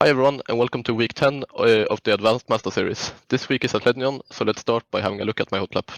Hi everyone, and welcome to week 10 of the Advanced Mazda series. This week is at Ledenon, so let's start by having a look at my hot lap.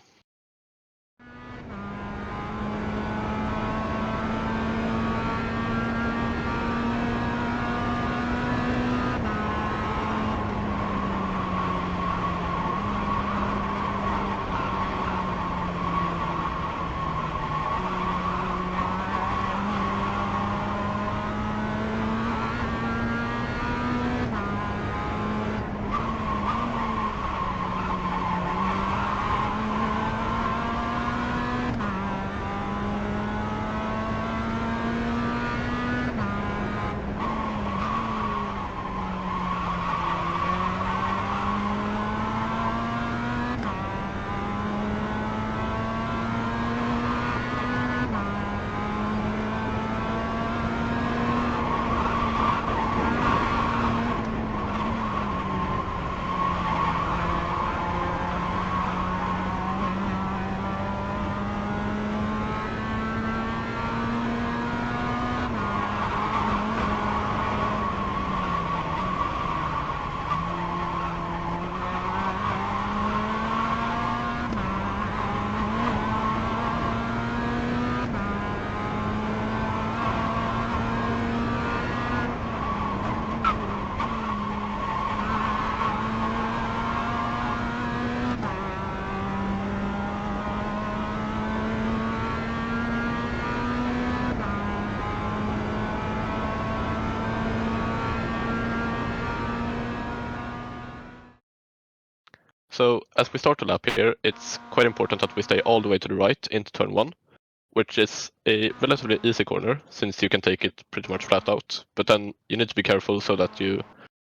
So as we start the lap here, it's quite important that we stay all the way to the right into turn 1, which is a relatively easy corner since you can take it pretty much flat out. But then you need to be careful so that you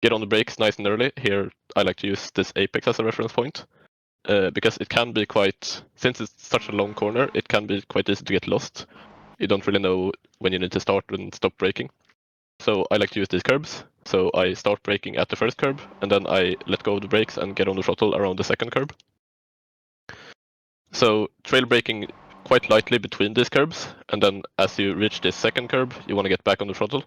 get on the brakes nice and early. Here I like to use this apex as a reference point because it can be quite, since it's such a long corner, it can be quite easy to get lost. You don't really know when you need to start and stop braking. So I like to use these curbs. So I start braking at the first curb, and then I let go of the brakes and get on the throttle around the second curb. So trail braking quite lightly between these curbs, and then as you reach this second curb, you want to get back on the throttle.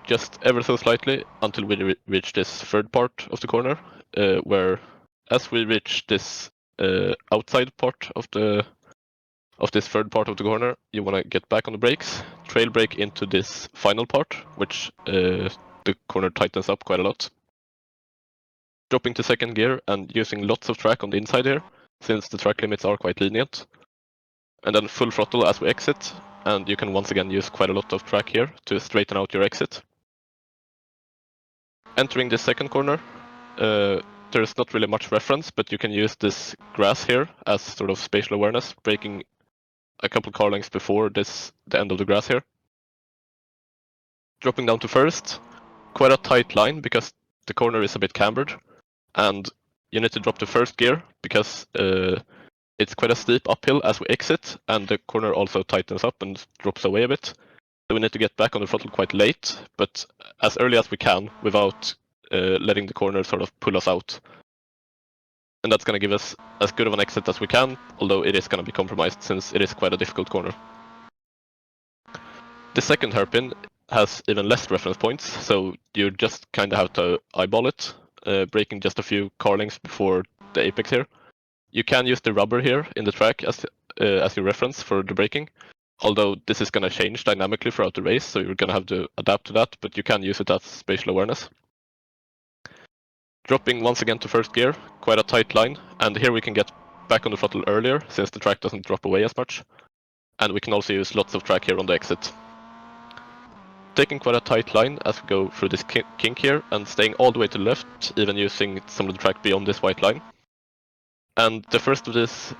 Just ever so slightly until we reach this third part of the corner, where as we reach this outside part of this third part of the corner, you want to get back on the brakes, trail brake into this final part, which the corner tightens up quite a lot. Dropping to second gear and using lots of track on the inside here, since the track limits are quite lenient. And then full throttle as we exit, and you can once again use quite a lot of track here to straighten out your exit. Entering this second corner, there's not really much reference, but you can use this grass here as sort of spatial awareness, braking a couple car lengths before the end of the grass here. Dropping down to first, quite a tight line because the corner is a bit cambered, and you need to drop the first gear because it's quite a steep uphill as we exit, and the corner also tightens up and drops away a bit. So we need to get back on the throttle quite late, but as early as we can without letting the corner sort of pull us out. And that's going to give us as good of an exit as we can, although it is going to be compromised since it is quite a difficult corner. The second hairpin has even less reference points, so you just kind of have to eyeball it, braking just a few car lengths before the apex here. You can use the rubber here in the track as your reference for the braking, although this is going to change dynamically throughout the race, so you're going to have to adapt to that, but you can use it as spatial awareness. Dropping once again to first gear, quite a tight line, and here we can get back on the throttle earlier since the track doesn't drop away as much, and we can also use lots of track here on the exit. Taking quite a tight line as we go through this kink here and staying all the way to the left, even using some of the track beyond this white line. And the first of these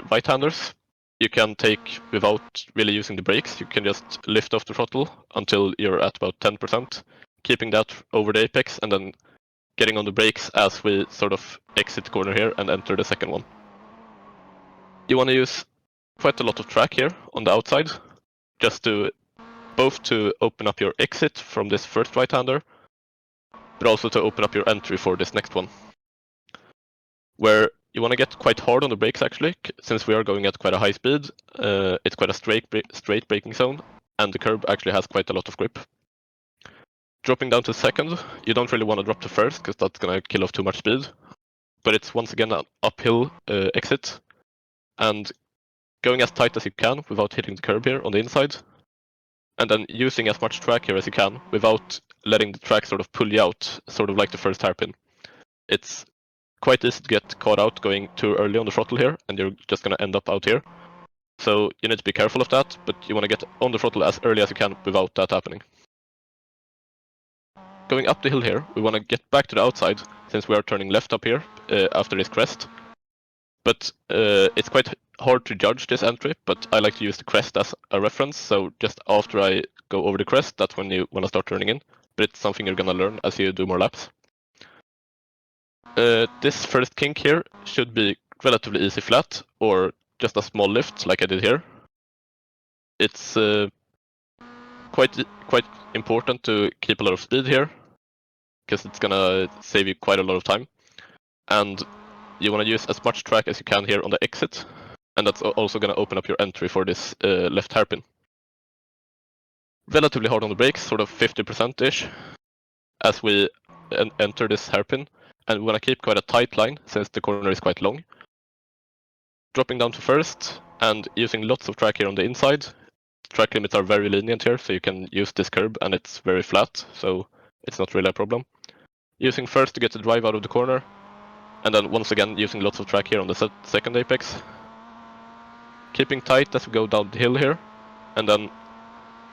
right-handers you can take without really using the brakes. You can just lift off the throttle until you're at about 10%, keeping that over the apex and then getting on the brakes as we sort of exit the corner here and enter the second one. You want to use quite a lot of track here on the outside, just to both to open up your exit from this first right-hander, but also to open up your entry for this next one. Where you want to get quite hard on the brakes actually, since we are going at quite a high speed. It's quite a straight braking zone, and the curb actually has quite a lot of grip. Dropping down to second, you don't really want to drop to first because that's going to kill off too much speed. But it's once again an uphill exit. And going as tight as you can without hitting the curb here on the inside. And then using as much track here as you can without letting the track sort of pull you out, sort of like the first hairpin. It's quite easy to get caught out going too early on the throttle here, and you're just going to end up out here. So you need to be careful of that, but you want to get on the throttle as early as you can without that happening. Going up the hill here, we want to get back to the outside, since we are turning left up here after this crest. But it's quite hard to judge this entry, but I like to use the crest as a reference, so just after I go over the crest, that's when you want to start turning in. But it's something you're going to learn as you do more laps. This first kink here should be relatively easy flat, or just a small lift like I did here. It's quite important to keep a lot of speed here, because it's gonna save you quite a lot of time. And you want to use as much track as you can here on the exit, and that's also going to open up your entry for this left hairpin. Relatively hard on the brakes, sort of 50%-ish, as we enter this hairpin, and we want to keep quite a tight line since the corner is quite long. Dropping down to first, and using lots of track here on the inside. Track limits are very lenient here, so you can use this curb, and it's very flat, so it's not really a problem. Using first to get the drive out of the corner, and then once again using lots of track here on the second apex. Keeping tight as we go down the hill here, and then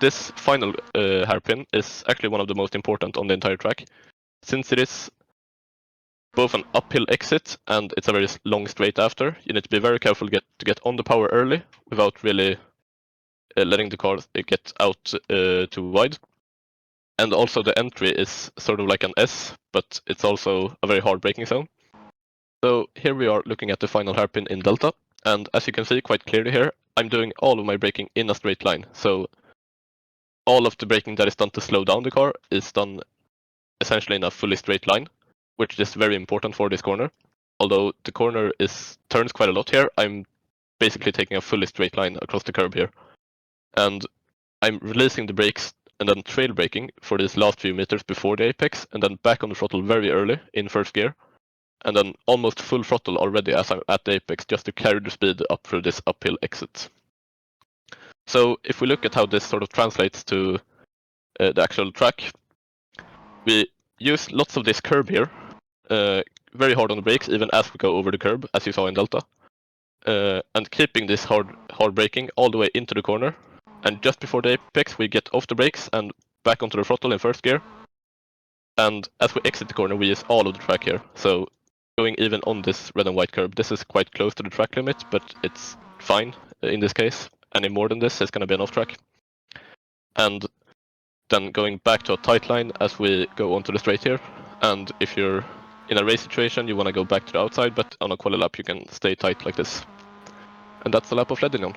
this final hairpin is actually one of the most important on the entire track, since it is both an uphill exit and it's a very long straight after. You need to be very careful to get on the power early without really letting the car get out too wide. And also the entry is sort of like an S, but it's also a very hard braking zone. So here we are looking at the final hairpin in Delta, and as you can see quite clearly here, I'm doing all of my braking in a straight line. So all of the braking that is done to slow down the car is done essentially in a fully straight line, which is very important for this corner. Although the corner turns quite a lot here, I'm basically taking a fully straight line across the curb here. And I'm releasing the brakes and then trail braking for these last few meters before the apex, and then back on the throttle very early in first gear. And then almost full throttle already as I'm at the apex, just to carry the speed up through this uphill exit. So if we look at how this sort of translates to the actual track, we use lots of this curb here, very hard on the brakes even as we go over the curb, as you saw in Delta, and keeping this hard braking all the way into the corner. And just before the apex, we get off the brakes and back onto the throttle in first gear. And as we exit the corner, we use all of the track here. So going even on this red and white curb, this is quite close to the track limit, but it's fine in this case. Any more than this is going to be an off track. And then going back to a tight line as we go onto the straight here. And if you're in a race situation, you want to go back to the outside, but on a quali lap you can stay tight like this. And that's the lap of Ledenon.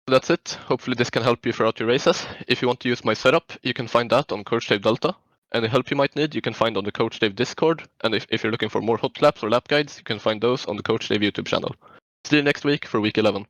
That's it. Hopefully this can help you throughout your races. If you want to use my setup, you can find that on Coach Dave Delta. Any help you might need, you can find on the Coach Dave Discord. And if you're looking for more hot laps or lap guides, you can find those on the Coach Dave YouTube channel. See you next week for week 11.